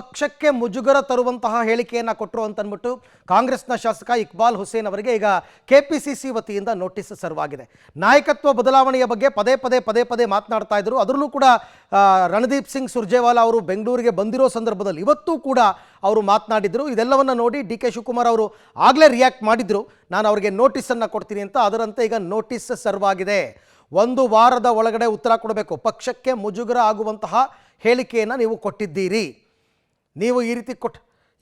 ಪಕ್ಷಕ್ಕೆ ಮುಜುಗರ ತರುವಂತಹ ಹೇಳಿಕೆಯನ್ನು ಕೊಟ್ಟರು ಅಂತ ಅಂದ್ಬಿಟ್ಟು ಕಾಂಗ್ರೆಸ್ನ ಶಾಸಕ ಇಕ್ಬಾಲ್ ಹುಸೇನ್ ಅವರಿಗೆ ಈಗ ಕೆಪಿಸಿಸಿ ವತಿಯಿಂದ ನೋಟಿಸ್ ಸರ್ವಾಗಿದೆ. ನಾಯಕತ್ವ ಬದಲಾವಣೆಯ ಬಗ್ಗೆ ಪದೇ ಪದೇ ಮಾತನಾಡ್ತಾ ಇದ್ರು. ಅದರಲ್ಲೂ ಕೂಡ ರಣದೀಪ್ ಸಿಂಗ್ ಸುರ್ಜೇವಾಲಾ ಅವರು ಬೆಂಗಳೂರಿಗೆ ಬಂದಿರೋ ಸಂದರ್ಭದಲ್ಲಿ ಇವತ್ತು ಕೂಡ ಅವರು ಮಾತನಾಡಿದ್ರು. ಇದೆಲ್ಲವನ್ನ ನೋಡಿ ಡಿ ಕೆ ಶಿವಕುಮಾರ್ ಅವರು ಆಗಲೇ ರಿಯಾಕ್ಟ್ ಮಾಡಿದ್ರು, ನಾನು ಅವರಿಗೆ ನೋಟಿಸನ್ನು ಕೊಡ್ತೀನಿ ಅಂತ. ಅದರಂತೆ ಈಗ ನೋಟಿಸ್ ಸರ್ವಾಗಿದೆ. 1 ವಾರದ ಒಳಗಡೆ ಉತ್ತರ ಕೊಡಬೇಕು. ಪಕ್ಷಕ್ಕೆ ಮುಜುಗರ ಆಗುವಂತಹ ಹೇಳಿಕೆಯನ್ನು ನೀವು ಕೊಟ್ಟಿದ್ದೀರಿ, ನೀವು ಈ ರೀತಿ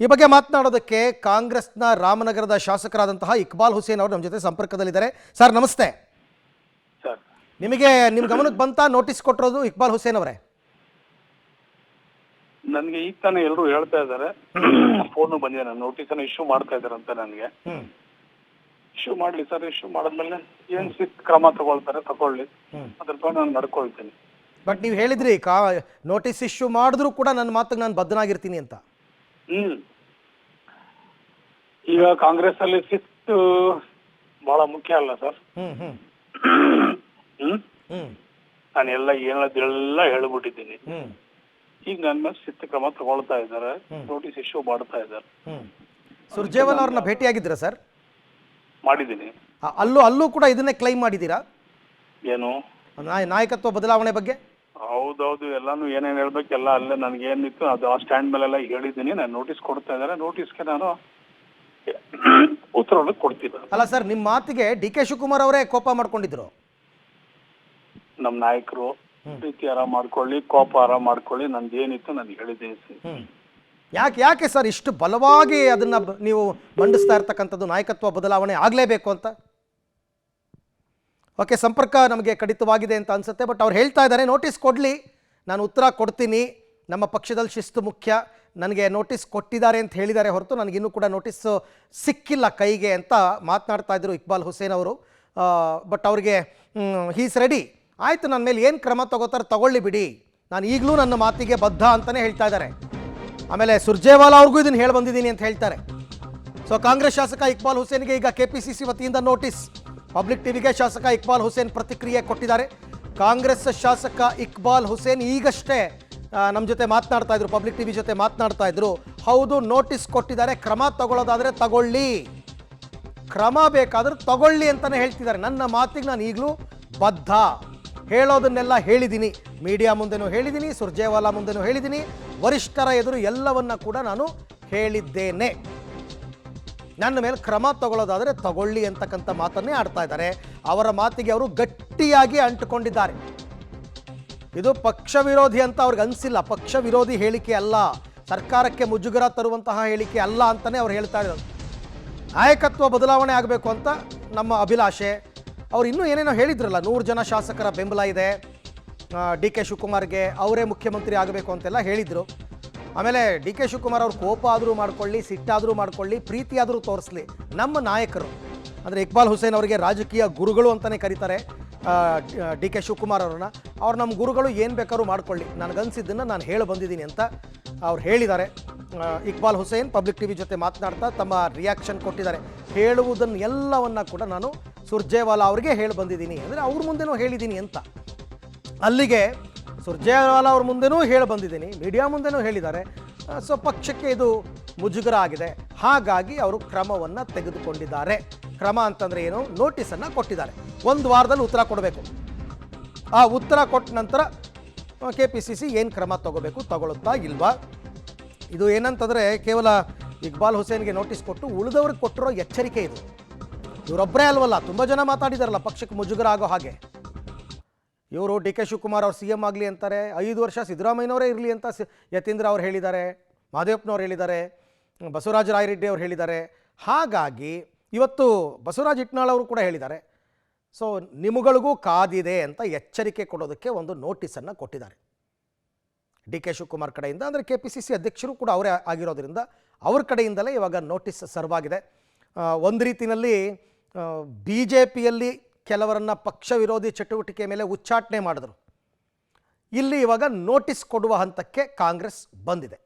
ಈ ಬಗ್ಗೆ ಮಾತನಾಡೋದಕ್ಕೆ ಕಾಂಗ್ರೆಸ್ನ ರಾಮನಗರದ ಶಾಸಕರಾದಂತಹ ಇಕ್ಬಾಲ್ ಹುಸೇನ್ ಅವರು ನಮ್ಮ ಜೊತೆ ಸಂಪರ್ಕದಲ್ಲಿದ್ದಾರೆ. ಸರ್ ನಮಸ್ತೆ. ಸರ್, ನಿಮ್ಮ ಗಮನಕ್ಕೆ ಬಂತ ನೋಟಿಸ್ ಕೊಟ್ಟಿರೋದು ಇಕ್ಬಾಲ್ ಹುಸೇನ್ ಅವರೇ? ನನಗೆ ಈಗ ತಾನೇ ಎಲ್ಲರೂ ಹೇಳ್ತಾ ಇದ್ದಾರೆ, ಫೋನ್ ಬಂದಿದೆ, ನಾನು ನೋಟಿಸ್ ಅನ್ನು ಇಶ್ಯೂ ಮಾಡ್ತಾ ಇದ್ದಾರೆ ಅಂತ. ನನಗೆ ಇಶ್ಯೂ ಮಾಡ್ಲಿ ಸರ್, ಇಶ್ಯೂ ಮಾಡಿದ್ಮೇಲೆ ಏನ್ ಕ್ರಮ ತಗೊಳ್ಳಿ, ಅದ್ರ ಬಗ್ಗೆ ನಾನು ನಡ್ಕೊಳ್ತೀನಿ. ಬಟ್ ನೀವು ಹೇಳಿದ್ರಿ ನೋಟಿಸ್ ಇಶ್ಯೂ ಮಾಡಿದ್ರು ಕೂಡ ನನ್ನ ಮಾತಿಗೆ ನಾನು ಬದ್ಧನಾಗಿರ್ತೀನಿ ಅಂತ. ಈಗ ಕಾಂಗ್ರೆಸ್ ಅಲ್ಲಿ ಶಿಸ್ತು ಬಹಳ ಮುಖ್ಯ ಅಲ್ಲ ಸರ್? ನಾನು ಏನೆಲ್ಲ ಹೇಳ್ಬಿಟ್ಟಿದ್ದೀನಿ. ಈಗ ನನ್ನ ಮೇಲೆ ಶಿಸ್ತು ಕ್ರಮ ತಗೊಳ್ತಾ ಇದ್ದಾರೆ, ನೋಟಿಸ್ ಇಶ್ಯೂ ಮಾಡ್ತಾ ಇದ್ದಾರೆ. ಸುರ್ಜೇವಾಲಾ ಅವ್ರನ್ನ ಭೇಟಿಯಾಗಿದ್ದೀರಾ ಸರ್? ಮಾಡಿದ್ದೀನಿ. ಅಲ್ಲೂ ಕೂಡ ಇದನ್ನೇ ಕ್ಲೈಮ್ ಮಾಡಿದ್ದೀರಾ? ಏನು ನಾಯಕತ್ವ ಬದಲಾವಣೆ ಬಗ್ಗೆ? ಹೌದೌದು, ಎಲ್ಲಾನು ಏನೇನು ಹೇಳ್ಬೇಕೆಲ್ಲ ಅಲ್ಲೇ ನನಗೆ ಏನಿತ್ತು ಅದು ಆ ಸ್ಟ್ಯಾಂಡ್ ಮೇಲೆಲ್ಲ ಹೇಳಿದ್ದೀನಿ. ನಾನು ನೋಟಿಸ್ ಕೊಡ್ತಾ ಇದ್ದಾರೆ, ನೋಟಿಸ್ಗೆ ನಾನು ಉತ್ತರವನ್ನು ಕೊಡ್ತೀನಿ. ಅಲ್ಲ ಸರ್, ನಿಮ್ಮ ಮಾತಿಗೆ ಡಿ ಕೆ ಶಿವಕುಮಾರ್ ಅವರೇ ಕೋಪ ಮಾಡ್ಕೊಂಡಿದ್ರು. ನಮ್ಮ ನಾಯಕರು ಪ್ರೀತಿ ಆರಾಮ್ ಮಾಡ್ಕೊಳ್ಳಿ, ಕೋಪ ಆರಾಮ್ ಮಾಡ್ಕೊಳ್ಳಿ, ನಂದು ಏನಿತ್ತು ನಾನು ಹೇಳಿದ್ದೀನಿ. ಯಾಕೆ ಸರ್ ಇಷ್ಟು ಬಲವಾಗಿ ಅದನ್ನ ನೀವು ಮಂಡಿಸ್ತಾ ಇರ್ತಕ್ಕಂಥದ್ದು, ನಾಯಕತ್ವ ಬದಲಾವಣೆ ಆಗಲೇಬೇಕು ಅಂತ? ಓಕೆ, ಸಂಪರ್ಕ ನಮಗೆ ಕಡಿತವಾಗಿದೆ ಅಂತ ಅನ್ಸುತ್ತೆ. ಬಟ್ ಅವ್ರು ಹೇಳ್ತಾ ಇದ್ದಾರೆ ನೋಟಿಸ್ ಕೊಡಲಿ, ನಾನು ಉತ್ತರ ಕೊಡ್ತೀನಿ, ನಮ್ಮ ಪಕ್ಷದಲ್ಲಿ ಶಿಸ್ತು ಮುಖ್ಯ, ನನಗೆ ನೋಟಿಸ್ ಕೊಟ್ಟಿದ್ದಾರೆ ಅಂತ ಹೇಳಿದ್ದಾರೆ ಹೊರತು ನನಗಿನ್ನೂ ಕೂಡ ನೋಟಿಸ್ ಸಿಕ್ಕಿಲ್ಲ ಕೈಗೆ ಅಂತ ಮಾತನಾಡ್ತಾ ಇದ್ರು ಇಕ್ಬಾಲ್ ಹುಸೇನ್ ಅವರು. ಬಟ್ ಅವ್ರಿಗೆ ಹೀಸ್ ರೆಡಿ, ಆಯಿತು ನನ್ನ ಮೇಲೆ ಏನು ಕ್ರಮ ತಗೋತಾರೆ ತಗೊಳ್ಳಿ ಬಿಡಿ, ನಾನು ಈಗಲೂ ನನ್ನ ಮಾತಿಗೆ ಬದ್ಧ ಅಂತಲೇ ಹೇಳ್ತಾ ಇದ್ದಾರೆ. ಆಮೇಲೆ ಸುರ್ಜೇವಾಲಾ ಅವ್ರಿಗೂ ಇದನ್ನು ಹೇಳಿ ಬಂದಿದ್ದೀನಿ ಅಂತ ಹೇಳ್ತಾರೆ. ಸೊ ಕಾಂಗ್ರೆಸ್ ಶಾಸಕ ಇಕ್ಬಾಲ್ ಹುಸೇನ್ಗೆ ಈಗ ಕೆಪಿಸಿಸಿ ವತಿಯಿಂದ ನೋಟಿಸ್. ಪಬ್ಲಿಕ್ ಟಿವಿಗೆ ಶಾಸಕ ಇಕ್ಬಾಲ್ ಹುಸೇನ್ ಪ್ರತಿಕ್ರಿಯೆ ಕೊಟ್ಟಿದ್ದಾರೆ. ಕಾಂಗ್ರೆಸ್ ಶಾಸಕ ಇಕ್ಬಾಲ್ ಹುಸೇನ್ ಈಗಷ್ಟೇ ನಮ್ಮ ಜೊತೆ ಮಾತನಾಡ್ತಾ ಇದ್ರು, ಪಬ್ಲಿಕ್ ಟಿವಿ ಜೊತೆ ಮಾತನಾಡ್ತಾ ಇದ್ರು. ಹೌದು, ನೋಟಿಸ್ ಕೊಟ್ಟಿದ್ದಾರೆ, ಕ್ರಮ ತಗೊಳ್ಳೋದಾದರೆ ತಗೊಳ್ಳಿ, ಕ್ರಮ ಬೇಕಾದ್ರೆ ತಗೊಳ್ಳಿ ಅಂತಲೇ ಹೇಳ್ತಿದ್ದಾರೆ. ನನ್ನ ಮಾತಿಗೆ ನಾನು ಈಗಲೂ ಬದ್ಧ, ಹೇಳೋದನ್ನೆಲ್ಲ ಹೇಳಿದ್ದೀನಿ, ಮೀಡಿಯಾ ಮುಂದೆನೂ ಹೇಳಿದ್ದೀನಿ, ಸುರ್ಜೇವಾಲಾ ಮುಂದೆನೂ ಹೇಳಿದ್ದೀನಿ, ವರಿಷ್ಠರ ಎದುರು ಎಲ್ಲವನ್ನ ಕೂಡ ನಾನು ಹೇಳಿದ್ದೇನೆ. ನನ್ನ ಮೇಲೆ ಕ್ರಮ ತಗೊಳ್ಳೋದಾದರೆ ತಗೊಳ್ಳಿ ಅಂತಕ್ಕಂಥ ಮಾತನ್ನೇ ಆಡ್ತಾ ಇದ್ದಾರೆ. ಅವರ ಮಾತಿಗೆ ಅವರು ಗಟ್ಟಿಯಾಗಿ ಅಂಟುಕೊಂಡಿದ್ದಾರೆ. ಇದು ಪಕ್ಷ ವಿರೋಧಿ ಅಂತ ಅವ್ರಿಗೆ ಅನಿಸಿಲ್ಲ, ಪಕ್ಷ ವಿರೋಧಿ ಹೇಳಿಕೆ ಅಲ್ಲ, ಸರ್ಕಾರಕ್ಕೆ ಮುಜುಗರ ತರುವಂತಹ ಹೇಳಿಕೆ ಅಲ್ಲ ಅಂತಲೇ ಅವ್ರು ಹೇಳ್ತಾ ಇರೋದು. ನಾಯಕತ್ವ ಬದಲಾವಣೆ ಆಗಬೇಕು ಅಂತ ನಮ್ಮ ಅಭಿಲಾಷೆ. ಅವ್ರು ಇನ್ನೂ ಏನೇನೋ ಹೇಳಿದ್ರಲ್ಲ, 100 ಜನ ಶಾಸಕರ ಬೆಂಬಲ ಇದೆ ಡಿ ಕೆ ಶಿವಕುಮಾರ್ಗೆ, ಅವರೇ ಮುಖ್ಯಮಂತ್ರಿ ಆಗಬೇಕು ಅಂತೆಲ್ಲ ಹೇಳಿದರು. ಆಮೇಲೆ ಡಿ ಕೆ ಶಿವಕುಮಾರ್ ಅವ್ರು ಕೋಪ ಆದರೂ ಮಾಡ್ಕೊಳ್ಳಿ, ಸಿಟ್ಟಾದರೂ ಮಾಡ್ಕೊಳ್ಳಿ, ಪ್ರೀತಿಯಾದರೂ ತೋರಿಸ್ಲಿ, ನಮ್ಮ ನಾಯಕರು ಅಂದರೆ ಇಕ್ಬಾಲ್ ಹುಸೇನ್ ಅವರಿಗೆ ರಾಜಕೀಯ ಗುರುಗಳು ಅಂತಲೇ ಕರೀತಾರೆ ಡಿ ಕೆ ಶಿವಕುಮಾರ್ ಅವ್ರನ್ನ. ಅವ್ರು ನಮ್ಮ ಗುರುಗಳು, ಏನು ಬೇಕಾದ್ರೂ ಮಾಡ್ಕೊಳ್ಳಿ, ನನಗನ್ಸಿದ್ದನ್ನು ನಾನು ಹೇಳಿ ಬಂದಿದ್ದೀನಿ ಅಂತ ಅವ್ರು ಹೇಳಿದ್ದಾರೆ. ಇಕ್ಬಾಲ್ ಹುಸೇನ್ ಪಬ್ಲಿಕ್ ಟಿವಿ ಜೊತೆ ಮಾತನಾಡ್ತಾ ತಮ್ಮ ರಿಯಾಕ್ಷನ್ ಕೊಟ್ಟಿದ್ದಾರೆ. ಹೇಳುವುದನ್ನು ಎಲ್ಲವನ್ನ ಕೂಡ ನಾನು ಸುರ್ಜೇವಾಲಾ ಅವರಿಗೆ ಹೇಳಿ ಬಂದಿದ್ದೀನಿ, ಅಂದರೆ ಅವ್ರ ಮುಂದೆನೂ ಹೇಳಿದ್ದೀನಿ ಅಂತ. ಅಲ್ಲಿಗೆ ಸುರ್ಜೇವಾಲಾ ಅವ್ರ ಮುಂದೆನೂ ಹೇಳಿ ಬಂದಿದ್ದೀನಿ, ಮೀಡಿಯಾ ಮುಂದೆನೂ ಹೇಳಿದ್ದಾರೆ. ಸೊ ಪಕ್ಷಕ್ಕೆ ಇದು ಮುಜುಗರ ಆಗಿದೆ, ಹಾಗಾಗಿ ಅವರು ಕ್ರಮವನ್ನು ತೆಗೆದುಕೊಂಡಿದ್ದಾರೆ. ಕ್ರಮ ಅಂತಂದರೆ ಏನು? ನೋಟಿಸನ್ನು ಕೊಟ್ಟಿದ್ದಾರೆ. 1 ವಾರದಲ್ಲಿ ಉತ್ತರ ಕೊಡಬೇಕು. ಆ ಉತ್ತರ ಕೊಟ್ಟ ನಂತರ ಕೆಪಿಸಿಸಿ ಏನು ಕ್ರಮ ತಗೊಳ್ಳುತ್ತಾ ಇಲ್ವಾ? ಇದು ಏನಂತಂದರೆ ಕೇವಲ ಇಕ್ಬಾಲ್ ಹುಸೇನ್ಗೆ ನೋಟಿಸ್ ಕೊಟ್ಟು ಉಳಿದವ್ರಿಗೆ ಕೊಟ್ಟಿರೋ ಎಚ್ಚರಿಕೆ ಇದು. ಇವರೊಬ್ಬರೇ ಅಲ್ವಲ್ಲ, ತುಂಬ ಜನ ಮಾತಾಡಿದಾರಲ್ಲ ಪಕ್ಷಕ್ಕೆ ಮುಜುಗರ ಆಗೋ ಹಾಗೆ. ಇವರು ಡಿ ಕೆ ಶಿವಕುಮಾರ್ ಅವ್ರು CM ಆಗಲಿ ಅಂತಾರೆ, 5 ವರ್ಷ ಸಿದ್ದರಾಮಯ್ಯನವರೇ ಇರಲಿ ಅಂತ ಯತೀಂದ್ರ ಅವ್ರು ಹೇಳಿದ್ದಾರೆ, ಮಹದೇವಪ್ಪನವ್ರು ಹೇಳಿದ್ದಾರೆ, ಬಸವರಾಜ ರಾಯರೆಡ್ಡಿ ಅವ್ರು ಹೇಳಿದ್ದಾರೆ. ಹಾಗಾಗಿ ಇವತ್ತು ಬಸವರಾಜ ಇಟ್ನಾಳ್ ಅವರು ಕೂಡ ಹೇಳಿದ್ದಾರೆ. ಸೊ ನಿಮಗಳಿಗೂ ಕಾದಿದೆ ಅಂತ ಎಚ್ಚರಿಕೆ ಕೊಡೋದಕ್ಕೆ ಒಂದು ನೋಟಿಸನ್ನು ಕೊಟ್ಟಿದ್ದಾರೆ ಡಿ ಕೆ ಶಿವಕುಮಾರ್ ಕಡೆಯಿಂದ. ಅಂದರೆ ಕೆಪಿಸಿಸಿ ಅಧ್ಯಕ್ಷರು ಕೂಡ ಅವರೇ ಆಗಿರೋದ್ರಿಂದ ಅವ್ರ ಕಡೆಯಿಂದಲೇ ಇವಾಗ ನೋಟಿಸ್ ಸರ್ವಾಗಿದೆ. ಒಂದು ರೀತಿಯಲ್ಲಿ BJPಯಲ್ಲಿ ಕೆಲವರನ್ನು ಪಕ್ಷ ವಿರೋಧಿ ಚಟುವಟಿಕೆ ಮೇಲೆ ಉಚ್ಚಾಟನೆ ಮಾಡಿದ್ರು. ಇಲ್ಲಿ ಇವಾಗ ನೋಟಿಸ್ ಕೊಡುವ ಹಂತಕ್ಕೆ ಕಾಂಗ್ರೆಸ್ ಬಂದಿದೆ.